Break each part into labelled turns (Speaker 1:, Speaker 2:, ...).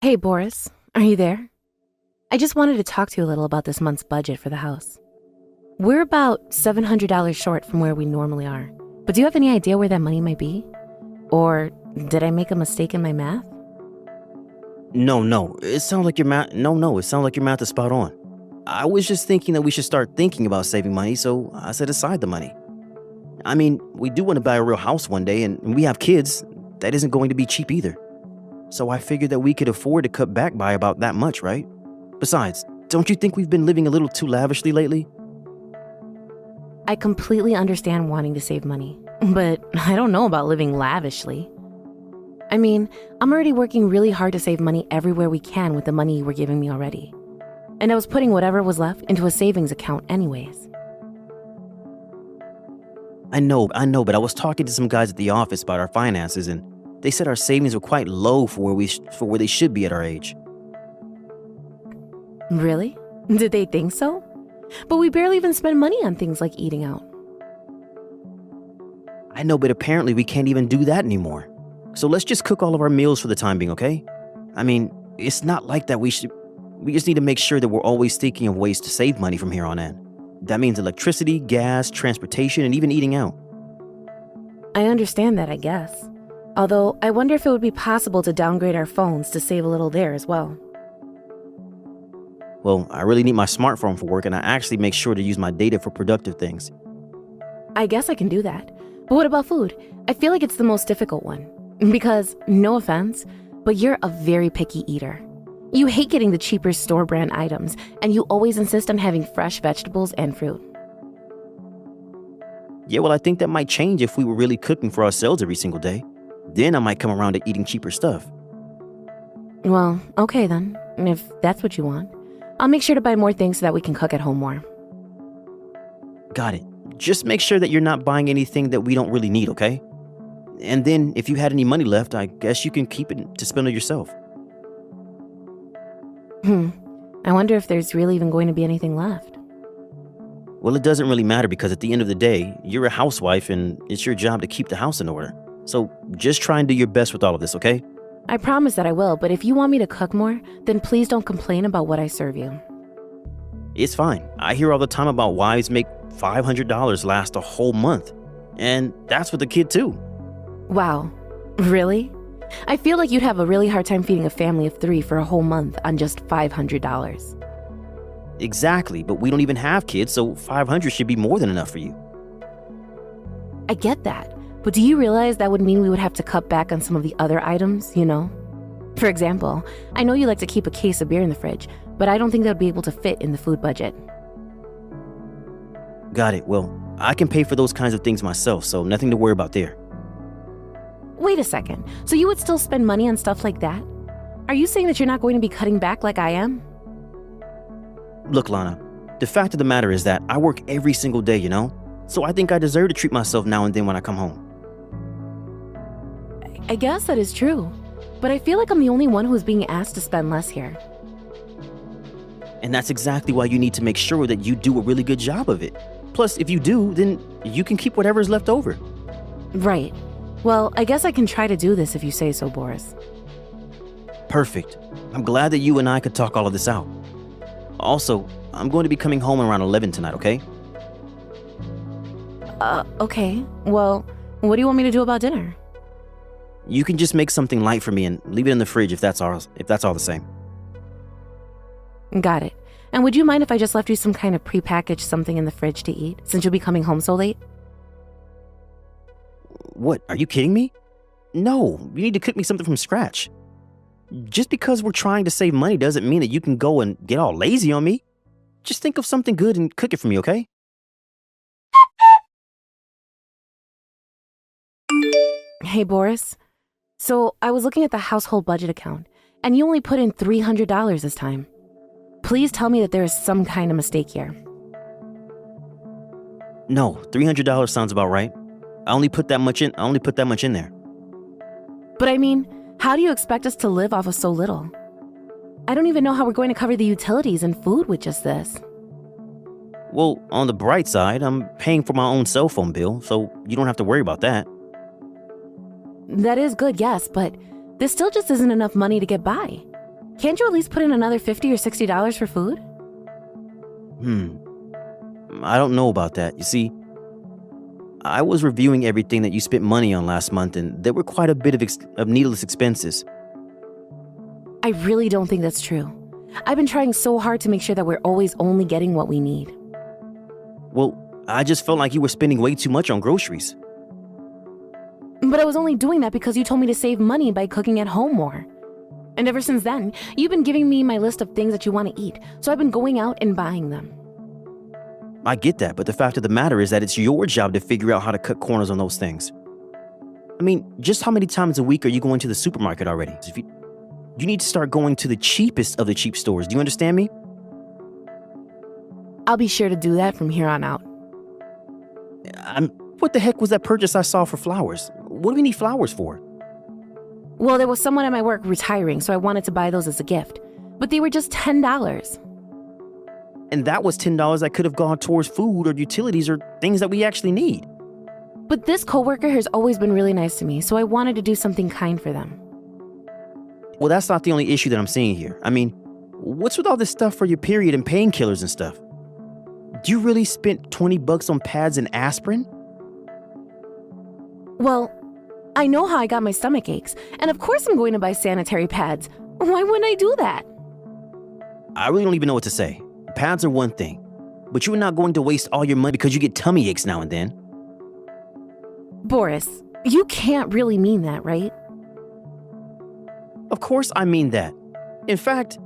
Speaker 1: Hey, Boris, are you there? I just wanted to talk to you a little about this month's budget for the house. We're about $700 short from where we normally are, but do you have any idea where that money might be? Or did I make a mistake in my math?
Speaker 2: No. It sounds like your math. No. It sounds like your math is spot on. I was just thinking that we should start thinking about saving money, so I set aside the money. I mean, we do want to buy a real house one day, and we have kids. That isn't going to be cheap either. So I figured that we could afford to cut back by about that much, right? Besides, don't you think we've been living a little too lavishly lately?
Speaker 1: I completely understand wanting to save money, but I don't know about living lavishly. I mean, I'm already working really hard to save money everywhere we can with the money you were giving me already. And I was putting whatever was left into a savings account anyways.
Speaker 2: I know, but I was talking to some guys at the office about our finances, and they said our savings were quite low for where they should be at our age.
Speaker 1: Really? Did they think so? But we barely even spend money on things like eating out.
Speaker 2: I know, but apparently we can't even do that anymore. So let's just cook all of our meals for the time being, okay? I mean, it's not like that we just need to make sure that we're always thinking of ways to save money from here on in. That means electricity, gas, transportation, and even eating out.
Speaker 1: I understand that, I guess. Although, I wonder if it would be possible to downgrade our phones to save a little there as well.
Speaker 2: Well, I really need my smartphone for work, and I actually make sure to use my data for productive things.
Speaker 1: I guess I can do that. But what about food? I feel like it's the most difficult one. Because, no offense, but you're a very picky eater. You hate getting the cheaper store brand items, and you always insist on having fresh vegetables and fruit.
Speaker 2: Yeah, well, I think that might change if we were really cooking for ourselves every single day. Then I might come around to eating cheaper stuff.
Speaker 1: Well, okay then, if that's what you want. I'll make sure to buy more things so that we can cook at home more.
Speaker 2: Got it. Just make sure that you're not buying anything that we don't really need, okay? And then, if you had any money left, I guess you can keep it to spend on yourself.
Speaker 1: I wonder if there's really even going to be anything left.
Speaker 2: Well, it doesn't really matter because at the end of the day, you're a housewife and it's your job to keep the house in order. So just try and do your best with all of this, okay?
Speaker 1: I promise that I will, but if you want me to cook more, then please don't complain about what I serve you.
Speaker 2: It's fine. I hear all the time about wives make $500 last a whole month. And that's with the kid too.
Speaker 1: Wow. Really? I feel like you'd have a really hard time feeding a family of 3 for a whole month on just $500.
Speaker 2: Exactly, but we don't even have kids, so $500 should be more than enough for you.
Speaker 1: I get that, but do you realize that would mean we would have to cut back on some of the other items, you know? For example, I know you like to keep a case of beer in the fridge, but I don't think that would be able to fit in the food budget.
Speaker 2: Got it. Well, I can pay for those kinds of things myself, so nothing to worry about there.
Speaker 1: Wait a second, so you would still spend money on stuff like that? Are you saying that you're not going to be cutting back like I am?
Speaker 2: Look, Lana, the fact of the matter is that I work every single day, you know? So I think I deserve to treat myself now and then when I come home.
Speaker 1: I guess that is true, but I feel like I'm the only one who is being asked to spend less here.
Speaker 2: And that's exactly why you need to make sure that you do a really good job of it. Plus, if you do, then you can keep whatever's left over.
Speaker 1: Right. Well, I guess I can try to do this if you say so, Boris.
Speaker 2: Perfect. I'm glad that you and I could talk all of this out. Also, I'm going to be coming home around 11 tonight, okay?
Speaker 1: Okay. Well, what do you want me to do about dinner?
Speaker 2: You can just make something light for me and leave it in the fridge if that's all the same.
Speaker 1: Got it. And would you mind if I just left you some kind of prepackaged something in the fridge to eat, since you'll be coming home so late?
Speaker 2: What, are you kidding me? No, you need to cook me something from scratch. Just because we're trying to save money doesn't mean that you can go and get all lazy on me. Just think of something good and cook it for me, okay?
Speaker 1: Hey, Boris. So, I was looking at the household budget account, and you only put in $300 this time. Please tell me that there is some kind of mistake here.
Speaker 2: No, $300 sounds about right. I only put that much in there.
Speaker 1: But I mean, how do you expect us to live off of so little? I don't even know how we're going to cover the utilities and food with just this.
Speaker 2: Well, on the bright side, I'm paying for my own cell phone bill, so you don't have to worry about that.
Speaker 1: That is good, yes, but this still just isn't enough money to get by. Can't you at least put in another $50 or $60 for food?
Speaker 2: I don't know about that. You see, I was reviewing everything that you spent money on last month, and there were quite a bit of needless expenses.
Speaker 1: I really don't think that's true. I've been trying so hard to make sure that we're always only getting what we need.
Speaker 2: Well, I just felt like you were spending way too much on groceries.
Speaker 1: But I was only doing that because you told me to save money by cooking at home more. And ever since then, you've been giving me my list of things that you want to eat, so I've been going out and buying them.
Speaker 2: I get that, but the fact of the matter is that it's your job to figure out how to cut corners on those things. I mean, just how many times a week are you going to the supermarket already? You need to start going to the cheapest of the cheap stores. Do you understand me?
Speaker 1: I'll be sure to do that from here on out.
Speaker 2: What the heck was that purchase I saw for flowers? What do we need flowers for?
Speaker 1: Well, there was someone at my work retiring, so I wanted to buy those as a gift. But they were just $10.
Speaker 2: And that was $10 that could have gone towards food or utilities or things that we actually need.
Speaker 1: But this coworker has always been really nice to me, so I wanted to do something kind for them.
Speaker 2: Well, that's not the only issue that I'm seeing here. I mean, what's with all this stuff for your period and painkillers and stuff? Do you really spend $20 on pads and aspirin?
Speaker 1: Well, I know how I got my stomach aches, and of course I'm going to buy sanitary pads. Why wouldn't I do that?
Speaker 2: I really don't even know what to say. Pads are one thing, but you are not going to waste all your money because you get tummy aches now and then.
Speaker 1: Boris, you can't really mean that, right?
Speaker 2: Of course I mean that. In fact,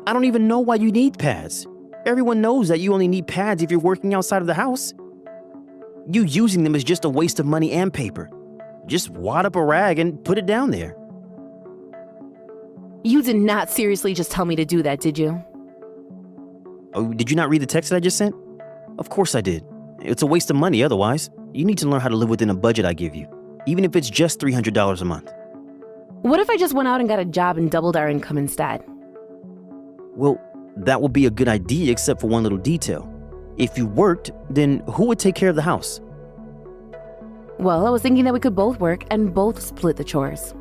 Speaker 2: I don't even know why you need pads. Everyone knows that you only need pads if you're working outside of the house. You using them is just a waste of money and paper. Just wad up a rag and put it down there.
Speaker 1: You did not seriously just tell me to do that, did you?
Speaker 2: Oh, did you not read the text that I just sent? Of course I did. It's a waste of money otherwise. You need to learn how to live within a budget I give you, even if it's just $300 a month.
Speaker 1: What if I just went out and got a job and doubled our income instead?
Speaker 2: Well, that would be a good idea except for one little detail. If you worked, then who would take care of the house?
Speaker 1: Well, I was thinking that we could both work and both split the chores.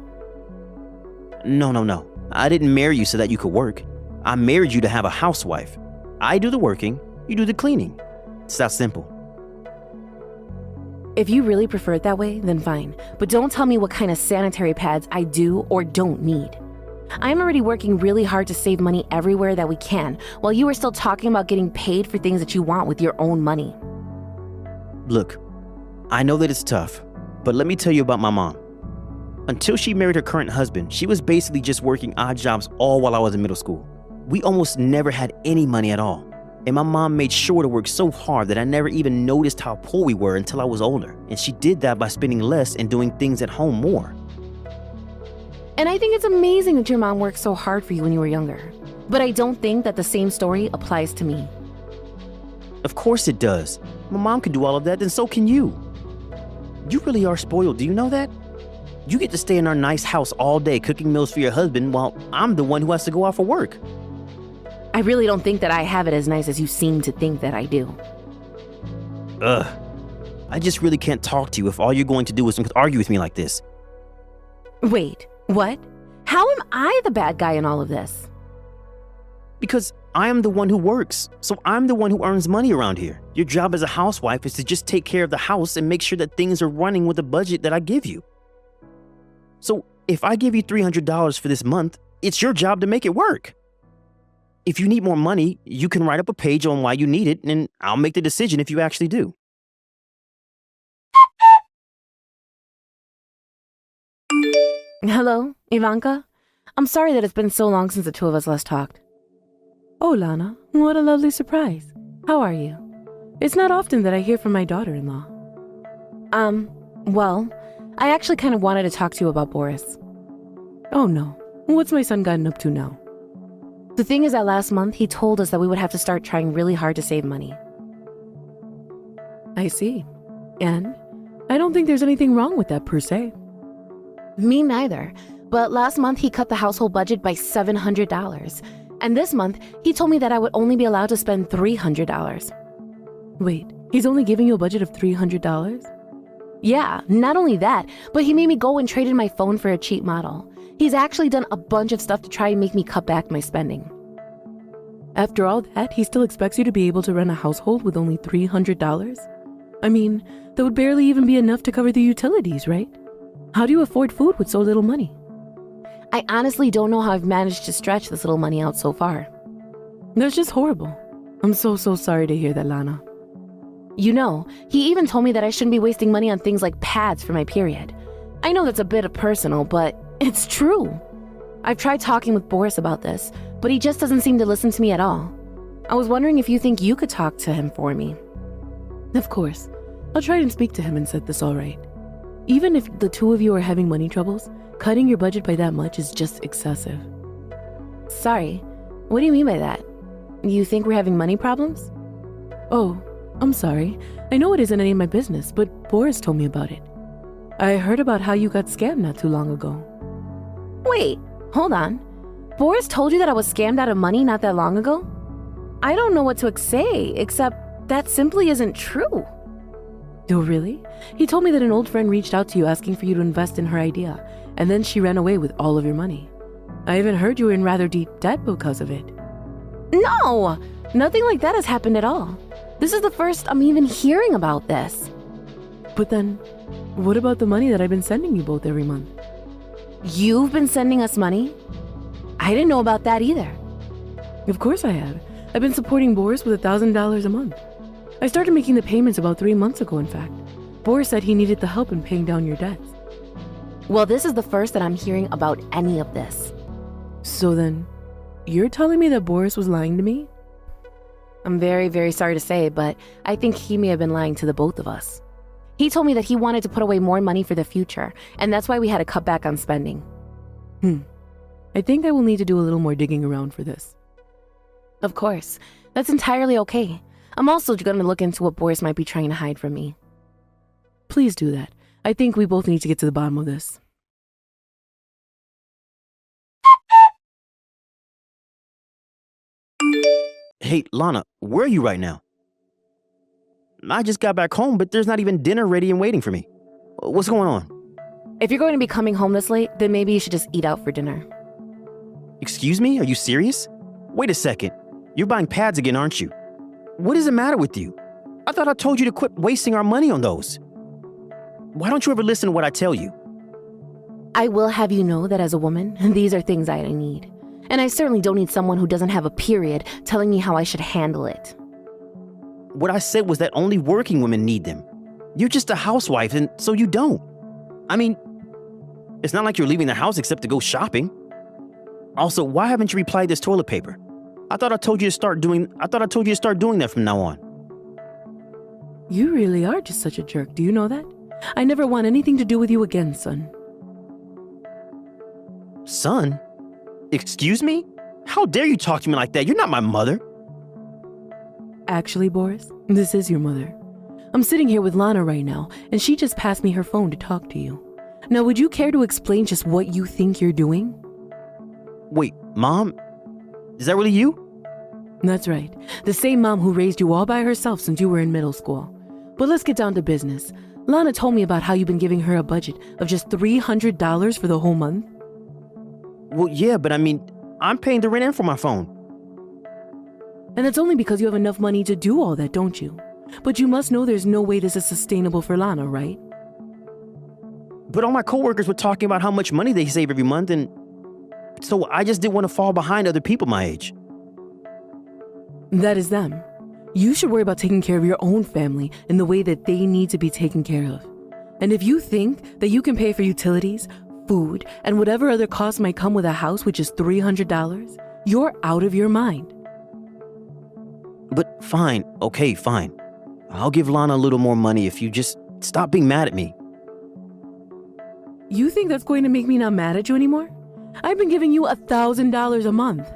Speaker 2: No. I didn't marry you so that you could work. I married you to have a housewife. I do the working, you do the cleaning. It's that simple.
Speaker 1: If you really prefer it that way, then fine. But don't tell me what kind of sanitary pads I do or don't need. I'm already working really hard to save money everywhere that we can, while you are still talking about getting paid for things that you want with your own money.
Speaker 2: Look, I know that it's tough, but let me tell you about my mom. Until she married her current husband, she was basically just working odd jobs all while I was in middle school. We almost never had any money at all. And my mom made sure to work so hard that I never even noticed how poor we were until I was older. And she did that by spending less and doing things at home more.
Speaker 1: And I think it's amazing that your mom worked so hard for you when you were younger. But I don't think that the same story applies to me.
Speaker 2: Of course it does. My mom can do all of that, then so can you. You really are spoiled, do you know that? You get to stay in our nice house all day cooking meals for your husband while I'm the one who has to go out for work.
Speaker 1: I really don't think that I have it as nice as you seem to think that I do.
Speaker 2: Ugh. I just really can't talk to you if all you're going to do is argue with me like this.
Speaker 1: Wait, what? How am I the bad guy in all of this?
Speaker 2: Because I am the one who works, so I'm the one who earns money around here. Your job as a housewife is to just take care of the house and make sure that things are running with the budget that I give you. So if I give you $300 for this month, it's your job to make it work. If you need more money, you can write up a page on why you need it, and I'll make the decision if you actually do.
Speaker 1: Hello, Ivanka? I'm sorry that it's been so long since the two of us last talked. Oh, Lana, what a lovely surprise. How are you? It's not often that I hear from my daughter-in-law. Well, I actually kind of wanted to talk to you about Boris. Oh no, what's my son gotten up to now? The thing is that last month he told us that we would have to start trying really hard to save money. I see. And I don't think there's anything wrong with that per se. Me neither. But last month he cut the household budget by $700. And this month he told me that I would only be allowed to spend $300. Wait, he's only giving you a budget of $300? Yeah, not only that, but he made me go and trade in my phone for a cheap model. He's actually done a bunch of stuff to try and make me cut back my spending. After all that, he still expects you to be able to run a household with only $300? I mean, that would barely even be enough to cover the utilities, right? How do you afford food with so little money? I honestly don't know how I've managed to stretch this little money out so far. That's just horrible. I'm so sorry to hear that, Lana. You know, he even told me that I shouldn't be wasting money on things like pads for my period. I know that's a bit personal, but it's true. I've tried talking with Boris about this, but he just doesn't seem to listen to me at all. I was wondering if you think you could talk to him for me. Of course. I'll try and speak to him and set this all right. Even if the two of you are having money troubles, cutting your budget by that much is just excessive. Sorry, what do you mean by that? You think we're having money problems? Oh, I'm sorry. I know it isn't any of my business, but Boris told me about it. I heard about how you got scammed not too long ago. Wait, hold on. Boris told you that I was scammed out of money not that long ago? I don't know what to say, except that simply isn't true. Oh, really? He told me that an old friend reached out to you asking for you to invest in her idea, and then she ran away with all of your money. I even heard you were in rather deep debt because of it. No! Nothing like that has happened at all. This is the first I'm even hearing about this. But then, what about the money that I've been sending you both every month? You've been sending us money? I didn't know about that either. Of course I have. I've been supporting Boris with $1,000 a month. I started making the payments about 3 months ago, in fact. Boris said he needed the help in paying down your debts. Well, this is the first that I'm hearing about any of this. So then, you're telling me that Boris was lying to me? I'm very sorry to say, but I think he may have been lying to the both of us. He told me that he wanted to put away more money for the future, and that's why we had to cut back on spending. I think I will need to do a little more digging around for this. Of course, that's entirely okay. I'm also going to look into what Boris might be trying to hide from me. Please do that. I think we both need to get to the bottom of this.
Speaker 2: Hey, Lana, where are you right now? I just got back home, but there's not even dinner ready and waiting for me. What's going on?
Speaker 1: If you're going to be coming home this late, then maybe you should just eat out for dinner.
Speaker 2: Excuse me? Are you serious? Wait a second. You're buying pads again, aren't you? What is the matter with you? I thought I told you to quit wasting our money on those. Why don't you ever listen to what I tell you?
Speaker 1: I will have you know that as a woman, these are things I need. And I certainly don't need someone who doesn't have a period telling me how I should handle it.
Speaker 2: What I said was that only working women need them. You're just a housewife, and so you don't. I mean, it's not like you're leaving the house except to go shopping. Also, why haven't you replied this toilet paper? I thought I told you to start doing that from now on.
Speaker 1: You really are just such a jerk, do you know that? I never want anything to do with you again, son.
Speaker 2: Son? Excuse me? How dare you talk to me like that? You're not my mother.
Speaker 1: Actually, Boris, this is your mother. I'm sitting here with Lana right now, and she just passed me her phone to talk to you. Now, would you care to explain just what you think you're doing?
Speaker 2: Wait, Mom? Is that really you?
Speaker 1: That's right. The same mom who raised you all by herself since you were in middle school. But let's get down to business. Lana told me about how you've been giving her a budget of just $300 for the whole month.
Speaker 2: Well, yeah, but I mean, I'm paying the rent and for my phone.
Speaker 1: And that's only because you have enough money to do all that, don't you? But you must know there's no way this is sustainable for Lana, right?
Speaker 2: But all my coworkers were talking about how much money they save every month, and so I just didn't want to fall behind other people my age.
Speaker 1: That is them. You should worry about taking care of your own family in the way that they need to be taken care of. And if you think that you can pay for utilities, food, and whatever other costs might come with a house which is $300, you're out of your mind.
Speaker 2: But fine, okay, fine. I'll give Lana a little more money if you just stop being mad at me.
Speaker 1: You think that's going to make me not mad at you anymore? I've been giving you $1,000 a month.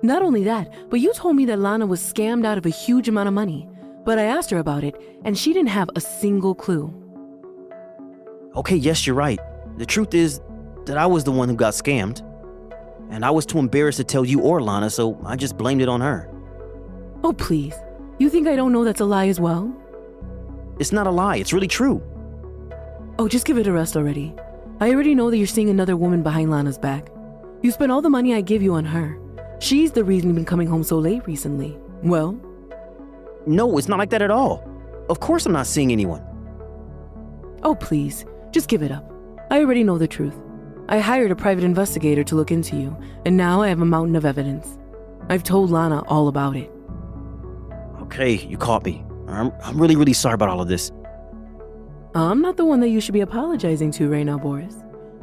Speaker 1: Not only that, but you told me that Lana was scammed out of a huge amount of money. But I asked her about it, and she didn't have a single clue.
Speaker 2: Okay, yes, you're right. The truth is that I was the one who got scammed. And I was too embarrassed to tell you or Lana, so I just blamed it on her.
Speaker 1: Oh, please. You think I don't know that's a lie as well?
Speaker 2: It's not a lie, it's really true.
Speaker 1: Oh, just give it a rest already.
Speaker 3: I already know that you're seeing another woman behind Lana's back. You spent all the money I give you on her. She's the reason you've been coming home so late recently. Well?
Speaker 2: No, it's not like that at all. Of course I'm not seeing anyone.
Speaker 3: Oh, please, just give it up. I already know the truth. I hired a private investigator to look into you, and now I have a mountain of evidence. I've told Lana all about it.
Speaker 2: Okay, you caught me. I'm really, really sorry about all of this.
Speaker 3: I'm not the one that you should be apologizing to right now, Boris.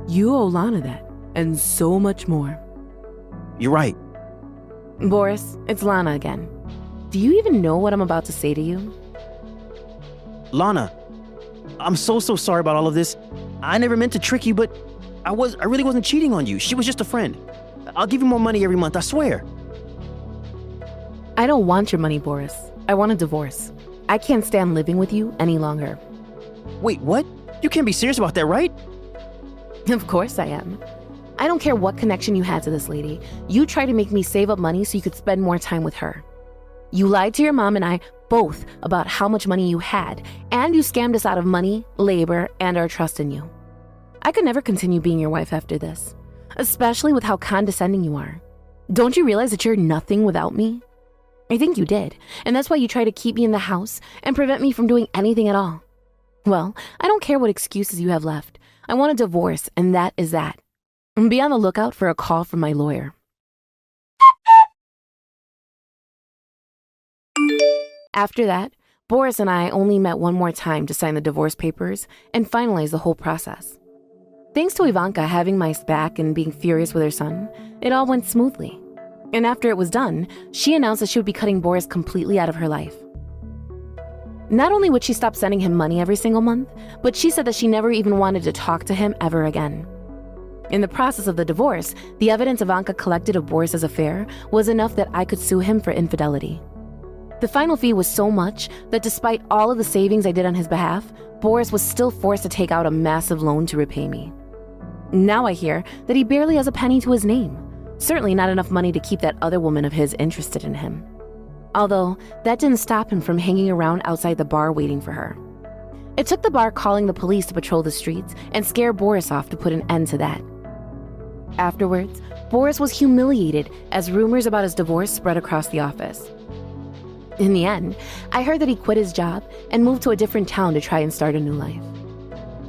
Speaker 3: You owe Lana that, and so much more.
Speaker 2: You're right.
Speaker 1: Boris, it's Lana again. Do you even know what I'm about to say to you?
Speaker 2: Lana, I'm so sorry about all of this. I never meant to trick you, but I really wasn't cheating on you. She was just a friend. I'll give you more money every month, I swear.
Speaker 1: I don't want your money, Boris. I want a divorce. I can't stand living with you any longer.
Speaker 2: Wait, what? You can't be serious about that, right?
Speaker 1: Of course I am. I don't care what connection you had to this lady. You tried to make me save up money so you could spend more time with her. You lied to your mom and I both about how much money you had, and you scammed us out of money, labor, and our trust in you. I could never continue being your wife after this, especially with how condescending you are. Don't you realize that you're nothing without me? I think you did, and that's why you try to keep me in the house and prevent me from doing anything at all. Well, I don't care what excuses you have left. I want a divorce, and that is that. Be on the lookout for a call from my lawyer. After that, Boris and I only met one more time to sign the divorce papers and finalize the whole process. Thanks to Ivanka having my back and being furious with her son, it all went smoothly. And after it was done, she announced that she would be cutting Boris completely out of her life. Not only would she stop sending him money every single month, but she said that she never even wanted to talk to him ever again. In the process of the divorce, the evidence Ivanka collected of Boris's affair was enough that I could sue him for infidelity. The final fee was so much that despite all of the savings I did on his behalf, Boris was still forced to take out a massive loan to repay me. Now I hear that he barely has a penny to his name. Certainly not enough money to keep that other woman of his interested in him. Although, that didn't stop him from hanging around outside the bar waiting for her. It took the bar calling the police to patrol the streets and scare Boris off to put an end to that. Afterwards, Boris was humiliated as rumors about his divorce spread across the office. In the end, I heard that he quit his job and moved to a different town to try and start a new life.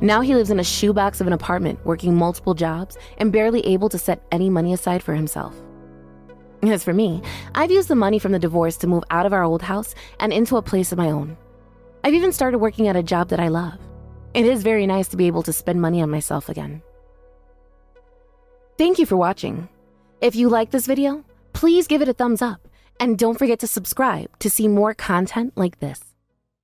Speaker 1: Now he lives in a shoebox of an apartment, working multiple jobs and barely able to set any money aside for himself. As for me, I've used the money from the divorce to move out of our old house and into a place of my own. I've even started working at a job that I love. It is very nice to be able to spend money on myself again. Thank you for watching. If you like this video, please give it a thumbs up and don't forget to subscribe to see more content like this.